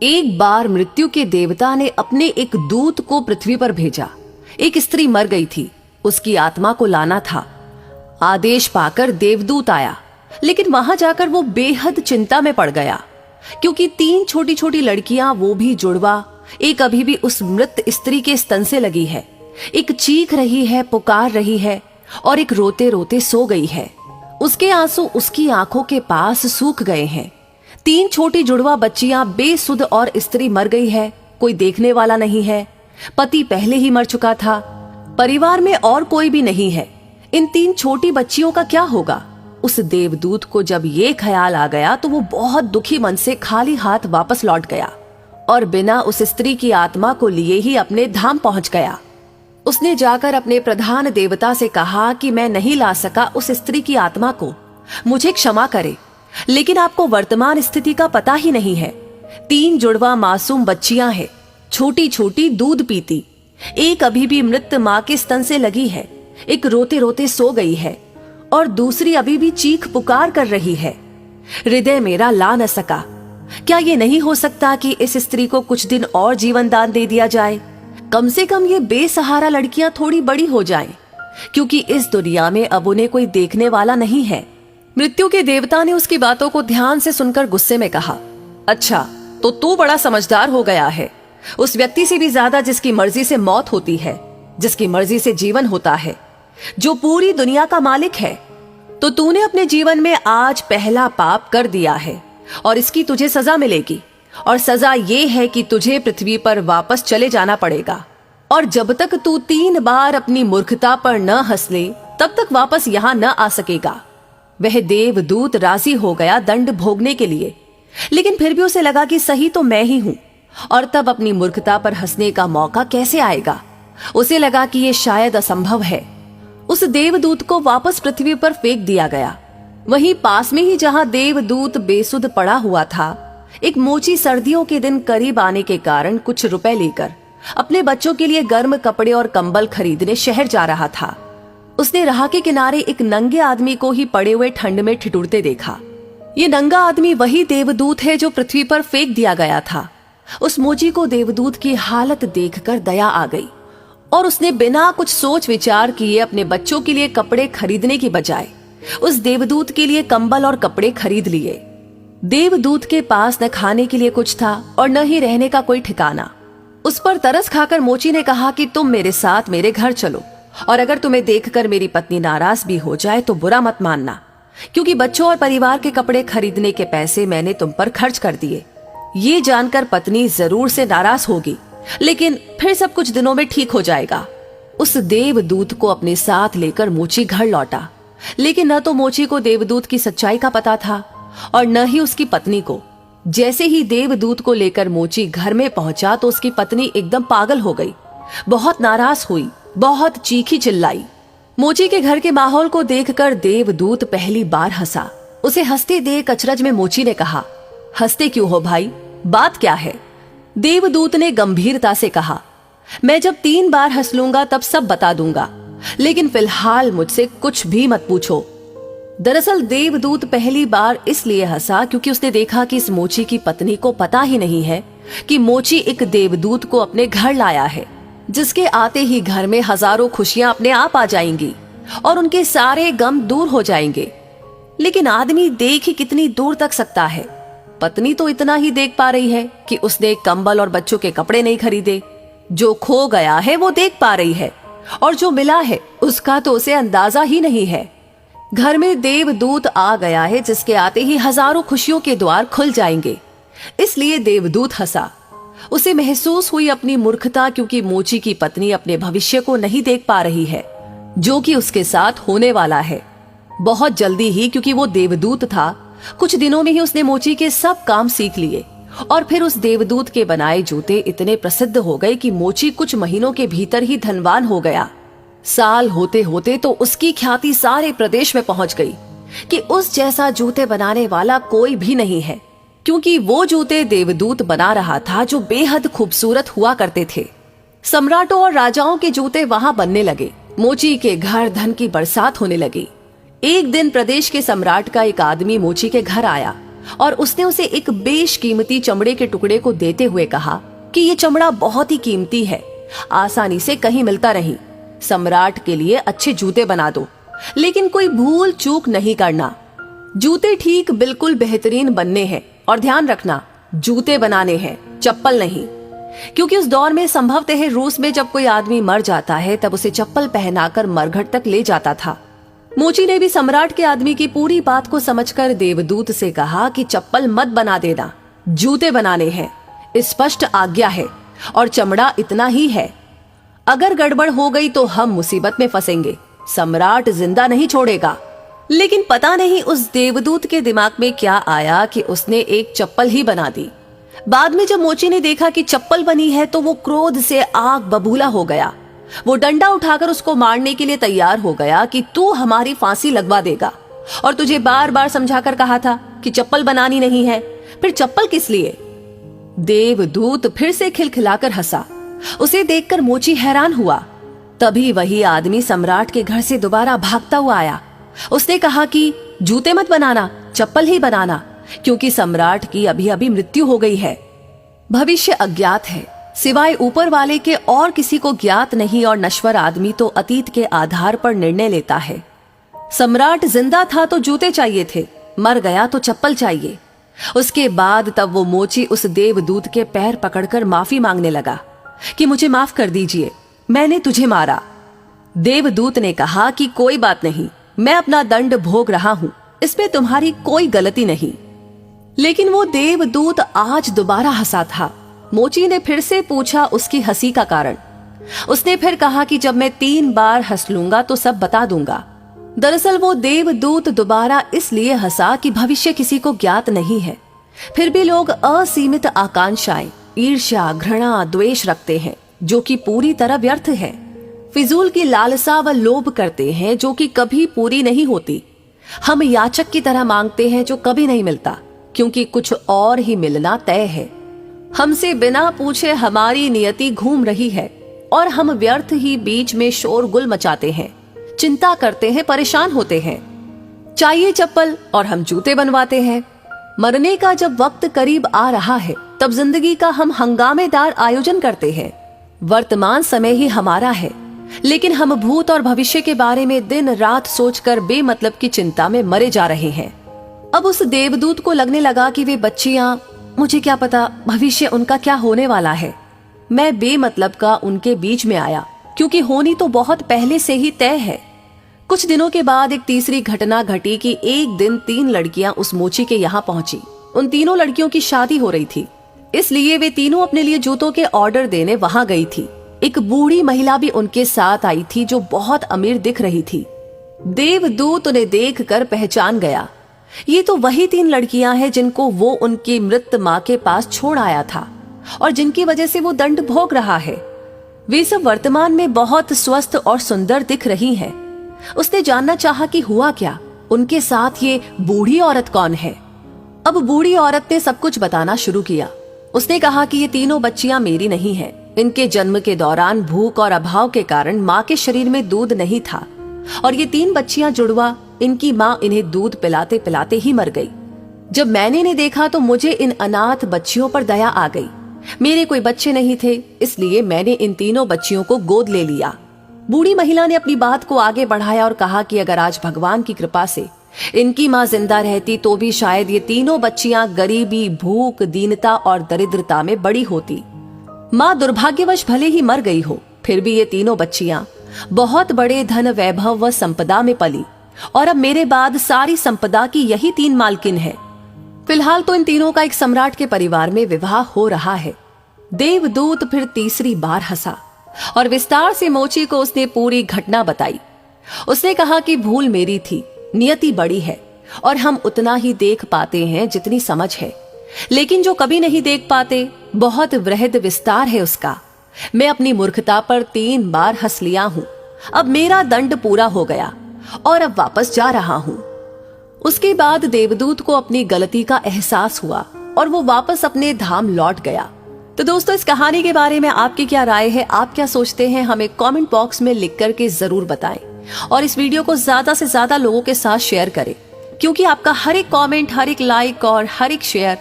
एक बार मृत्यु के देवता ने अपने एक दूत को पृथ्वी पर भेजा। एक स्त्री मर गई थी, उसकी आत्मा को लाना था। आदेश पाकर देवदूत आया, लेकिन वहां जाकर वो बेहद चिंता में पड़ गया, क्योंकि 3 छोटी छोटी लड़कियां, वो भी जुड़वा, एक अभी भी उस मृत स्त्री के स्तन से लगी है, एक चीख रही है, पुकार रही है, और एक रोते रोते सो गई है। उसके आंसू उसकी आंखों के पास सूख गए हैं। 3 छोटी जुड़वा बच्चियां बेसुध और स्त्री मर गई है, कोई देखने वाला नहीं है। पति पहले ही मर चुका था, परिवार में और कोई भी नहीं है। इन 3 छोटी बच्चियों का क्या होगा? उस देवदूत को जब ये ख्याल आ गया तो वो बहुत दुखी मन से खाली हाथ वापस लौट गया और बिना उस स्त्री की आत्मा को लिए ही अपने धाम पहुंच गया। उसने जाकर अपने प्रधान देवता से कहा कि मैं नहीं ला सका उस स्त्री की आत्मा को, मुझे क्षमा करे, लेकिन आपको वर्तमान स्थिति का पता ही नहीं है। 3 जुड़वा मासूम बच्चियां हैं, छोटी छोटी, दूध पीती। एक अभी भी मृत मां के स्तन से लगी है, एक रोते रोते सो गई है, और दूसरी अभी भी चीख पुकार कर रही है। हृदय मेरा ला न सका। क्या ये नहीं हो सकता कि इस स्त्री को कुछ दिन और जीवन दान दे दिया जाए? कम से कम ये बेसहारा लड़कियां थोड़ी बड़ी हो जाएं, क्योंकि इस दुनिया में अब उन्हें कोई देखने वाला नहीं है। मृत्यु के देवता ने उसकी बातों को ध्यान से सुनकर गुस्से में कहा, अच्छा, तो तू बड़ा समझदार हो गया है। उस व्यक्ति से भी ज्यादा जिसकी मर्जी से मौत होती है, जिसकी मर्जी से जीवन होता है, जो पूरी दुनिया का मालिक है। तो तूने अपने जीवन में आज पहला पाप कर दिया है और इसकी तुझे सजा मिलेगी। और सजा ये है कि तुझे पृथ्वी पर वापस चले जाना पड़ेगा, और जब तक तू 3 बार अपनी मूर्खता पर न हंस ले तब तक वापस यहाँ न आ सकेगा। वह देवदूत राजी हो गया दंड भोगने के लिए, लेकिन फिर भी उसे लगा कि सही तो मैं ही हूं, और तब अपनी मूर्खता पर हंसने का मौका कैसे आएगा? उसे लगा कि यह शायद असंभव है। उस देवदूत को वापस पृथ्वी पर फेंक दिया गया। वहीं पास में ही जहां देवदूत बेसुध पड़ा हुआ था, एक मोची सर्दियों के दिन करीब आने के कारण कुछ रुपए लेकर अपने बच्चों के लिए गर्म कपड़े और कंबल खरीदने शहर जा रहा था। उसने राह के किनारे एक नंगे आदमी को ही पड़े हुए ठंड में ठिठुरते देखा। ये नंगा आदमी वही देवदूत है जो पृथ्वी पर फेंक दिया गया था। उस मोची को देवदूत की हालत देखकर दया आ गई, और उसने बिना कुछ सोच विचार किए अपने बच्चों के लिए कपड़े खरीदने की बजाय उस देवदूत के लिए कंबल और कपड़े खरीद लिए। देवदूत के पास न खाने के लिए कुछ था और न ही रहने का कोई ठिकाना। उस पर तरस खाकर मोची ने कहा कि तुम मेरे साथ मेरे घर चलो, और अगर तुम्हें देखकर मेरी पत्नी नाराज भी हो जाए तो बुरा मत मानना, क्योंकि बच्चों और परिवार के कपड़े खरीदने के पैसे मैंने तुम पर खर्च कर दिए। ये जानकर पत्नी जरूर से नाराज होगी, लेकिन फिर सब कुछ दिनों में ठीक हो जाएगा। उस देवदूत को अपने साथ लेकर मोची घर लौटा, लेकिन न तो मोची को देवदूत की सच्चाई का पता था और न ही उसकी पत्नी को। जैसे ही देवदूत को लेकर मोची घर में पहुंचा तो उसकी पत्नी एकदम पागल हो गई, बहुत नाराज हुई, बहुत चीखी चिल्लाई। मोची के घर के माहौल को देखकर देवदूत पहली बार हंसा। उसे हंसते देख अचरज में मोची ने कहा, हंसते क्यों हो भाई, बात क्या है? देवदूत ने गंभीरता से कहा, मैं जब 3 बार हंस लूंगा तब सब बता दूंगा, लेकिन फिलहाल मुझसे कुछ भी मत पूछो। दरअसल देवदूत पहली बार इसलिए हंसा क्योंकि उसने देखा कि इस मोची की पत्नी को पता ही नहीं है कि मोची एक देवदूत को अपने घर लाया है, जिसके आते ही घर में हजारों खुशियां अपने आप आ जाएंगी और उनके सारे गम दूर हो जाएंगे। लेकिन आदमी देख ही कितनी दूर तक सकता है? पत्नी तो इतना ही देख पा रही है कि उसने कंबल और बच्चों के कपड़े नहीं खरीदे। जो खो गया है वो देख पा रही है, और जो मिला है उसका तो उसे अंदाजा ही नहीं है। घर में देवदूत आ गया है, जिसके आते ही हजारों खुशियों के द्वार खुल जाएंगे। इसलिए देवदूत हंसा। उसे महसूस हुई अपनी मूर्खता, क्योंकि मोची की पत्नी अपने भविष्य को नहीं देख पा रही है, जो कि उसके साथ होने वाला है। बहुत जल्दी ही, क्योंकि वो देवदूत था, कुछ दिनों में ही उसने मोची के सब काम सीख लिए, और फिर उस देवदूत के बनाए जूते इतने प्रसिद्ध हो गए कि मोची कुछ महीनों के भीतर ही धनवान हो गया। साल होते होते तो उसकी ख्याति सारे प्रदेश में पहुंच गई कि उस जैसा जूते बनाने वाला कोई भी नहीं है, क्योंकि वो जूते देवदूत बना रहा था जो बेहद खूबसूरत हुआ करते थे। सम्राटों और राजाओं के जूते वहां बनने लगे। मोची के घर धन की बरसात होने लगी। एक दिन प्रदेश के सम्राट का एक आदमी मोची के घर आया और उसने उसे एक बेशकीमती चमड़े के टुकड़े को देते हुए कहा कि ये चमड़ा बहुत ही कीमती है, आसानी से कहीं मिलता नहीं। सम्राट के लिए अच्छे जूते बना दो, लेकिन कोई भूल चूक नहीं करना। जूते ठीक बिल्कुल बेहतरीन बनने हैं, और ध्यान रखना जूते बनाने हैं, चप्पल नहीं। क्योंकि उस दौर में संभवतः रूस में जब कोई आदमी मर जाता है तब उसे चप्पल पहनाकर मरघट तक ले जाता था। मोची ने भी सम्राट के आदमी की पूरी बात को समझकर देवदूत से कहा कि चप्पल मत बना देना, जूते बनाने हैं, स्पष्ट आज्ञा है, और चमड़ा इतना ही है। अगर गड़बड़ हो गई तो हम मुसीबत में फंसेंगे, सम्राट जिंदा नहीं छोड़ेगा। लेकिन पता नहीं उस देवदूत के दिमाग में क्या आया कि उसने एक चप्पल ही बना दी। बाद में जब मोची ने देखा कि चप्पल बनी है तो वो क्रोध से आग बबूला हो गया। वो डंडा उठाकर उसको मारने के लिए तैयार हो गया कि तू हमारी फांसी लगवा देगा, और तुझे बार बार समझाकर कहा था कि चप्पल बनानी नहीं है, फिर चप्पल किस लिए। देवदूत फिर से खिलखिलाकर हंसा। उसे देखकर मोची हैरान हुआ। तभी वही आदमी सम्राट के घर से दोबारा भागता हुआ आया। उसने कहा कि जूते मत बनाना, चप्पल ही बनाना, क्योंकि सम्राट की अभी अभी मृत्यु हो गई है। भविष्य अज्ञात है, सिवाय ऊपर वाले के और किसी को ज्ञात नहीं, और नश्वर आदमी तो अतीत के आधार पर निर्णय लेता है। सम्राट जिंदा था तो जूते चाहिए थे, मर गया तो चप्पल चाहिए। उसके बाद तब वो मोची उस देवदूत के पैर पकड़कर माफी मांगने लगा कि मुझे माफ कर दीजिए, मैंने तुझे मारा। देवदूत ने कहा कि कोई बात नहीं, मैं अपना दंड भोग रहा हूं, इसमें तुम्हारी कोई गलती नहीं। लेकिन वो देवदूत आज दोबारा हंसा था। मोची ने फिर से पूछा उसकी हंसी का कारण। उसने फिर कहा कि जब मैं 3 बार हंस लूंगा तो सब बता दूंगा। दरअसल वो देवदूत दोबारा इसलिए हंसा कि भविष्य किसी को ज्ञात नहीं है, फिर भी लोग असीमित आकांक्षाएं, ईर्ष्या, घृणा, द्वेष रखते हैं जो कि पूरी तरह व्यर्थ है। फिजूल की लालसा व लोभ करते हैं जो कि कभी पूरी नहीं होती। हम याचक की तरह मांगते हैं जो कभी नहीं मिलता, क्योंकि कुछ और ही मिलना तय है। हमसे बिना पूछे हमारी नियति घूम रही है, और हम व्यर्थ ही बीच में शोरगुल मचाते हैं, चिंता करते हैं, परेशान होते हैं। चाहिए चप्पल और हम जूते बनवाते हैं। मरने का जब वक्त करीब आ रहा है तब जिंदगी का हम हंगामेदार आयोजन करते हैं। वर्तमान समय ही हमारा है, लेकिन हम भूत और भविष्य के बारे में दिन रात सोचकर बेमतलब की चिंता में मरे जा रहे हैं। अब उस देवदूत को लगने लगा कि वे बच्चियां, मुझे क्या पता भविष्य उनका क्या होने वाला है। मैं बेमतलब का उनके बीच में आया, क्योंकि होनी तो बहुत पहले से ही तय है। कुछ दिनों के बाद एक तीसरी घटना घटी कि एक दिन 3 लड़कियां उस मोची के यहाँ पहुंची। उन तीनों लड़कियों की शादी हो रही थी, इसलिए वे तीनों अपने लिए जूतों के ऑर्डर देने वहां गई थी। एक बूढ़ी महिला भी उनके साथ आई थी जो बहुत अमीर दिख रही थी। देवदूत उन्हें देखकर पहचान गया। ये तो वही 3 लड़कियां हैं जिनको वो उनकी मृत माँ के पास छोड़ आया था, और जिनकी वजह से वो दंड भोग रहा है। वे सब वर्तमान में बहुत स्वस्थ और सुंदर दिख रही हैं। उसने जानना चाहा कि हुआ क्या, उनके साथ ये बूढ़ी औरत कौन है। अब बूढ़ी औरत ने सब कुछ बताना शुरू किया। उसने कहा कि ये तीनों बच्चियां मेरी नहीं हैं। इनके जन्म के दौरान भूख और अभाव के कारण माँ के शरीर में दूध नहीं था, और ये 3 बच्चियां जुड़वा, इनकी माँ इन्हें दूध पिलाते पिलाते ही मर गई। जब मैंने इन्हें देखा तो मुझे इन अनाथ बच्चियों पर दया आ गई। मेरे कोई बच्चे नहीं थे, इसलिए मैंने इन तीनों बच्चियों को गोद ले लिया। बूढ़ी महिला ने अपनी बात को आगे बढ़ाया और कहा कि अगर आज भगवान की कृपा से इनकी माँ जिंदा रहती तो भी शायद ये तीनों बच्चियां गरीबी, भूख, दीनता और दरिद्रता में बड़ी होती। माँ दुर्भाग्यवश भले ही मर गई हो, फिर भी ये तीनों बच्चियां बहुत बड़े धन, वैभव व संपदा में पली, और अब मेरे बाद सारी संपदा की यही 3 मालकिन है। फिलहाल तो इन तीनों का एक सम्राट के परिवार में विवाह हो रहा है। देवदूत फिर तीसरी बार हंसा और विस्तार से मोची को उसने पूरी घटना बताई। उसने कहा कि भूल मेरी थी, नियति बड़ी है और हम उतना ही देख पाते हैं जितनी समझ है, लेकिन जो कभी नहीं देख पाते बहुत वृहद विस्तार है उसका। मैं अपनी मूर्खता पर 3 बार हंस लिया हूं। अब मेरा दंड पूरा हो गया और अब वापस जा रहा हूं। उसके बाद देवदूत को अपनी गलती का एहसास हुआ और वो वापस अपने धाम लौट गया। तो दोस्तों, इस कहानी के बारे में आपकी क्या राय है, आप क्या सोचते हैं, हमें कमेंट बॉक्स में लिख करके जरूर बताएं और इस वीडियो को ज्यादा से ज्यादा लोगों के साथ शेयर करें, क्योंकि आपका हर एक कमेंट, हर एक लाइक और हर एक शेयर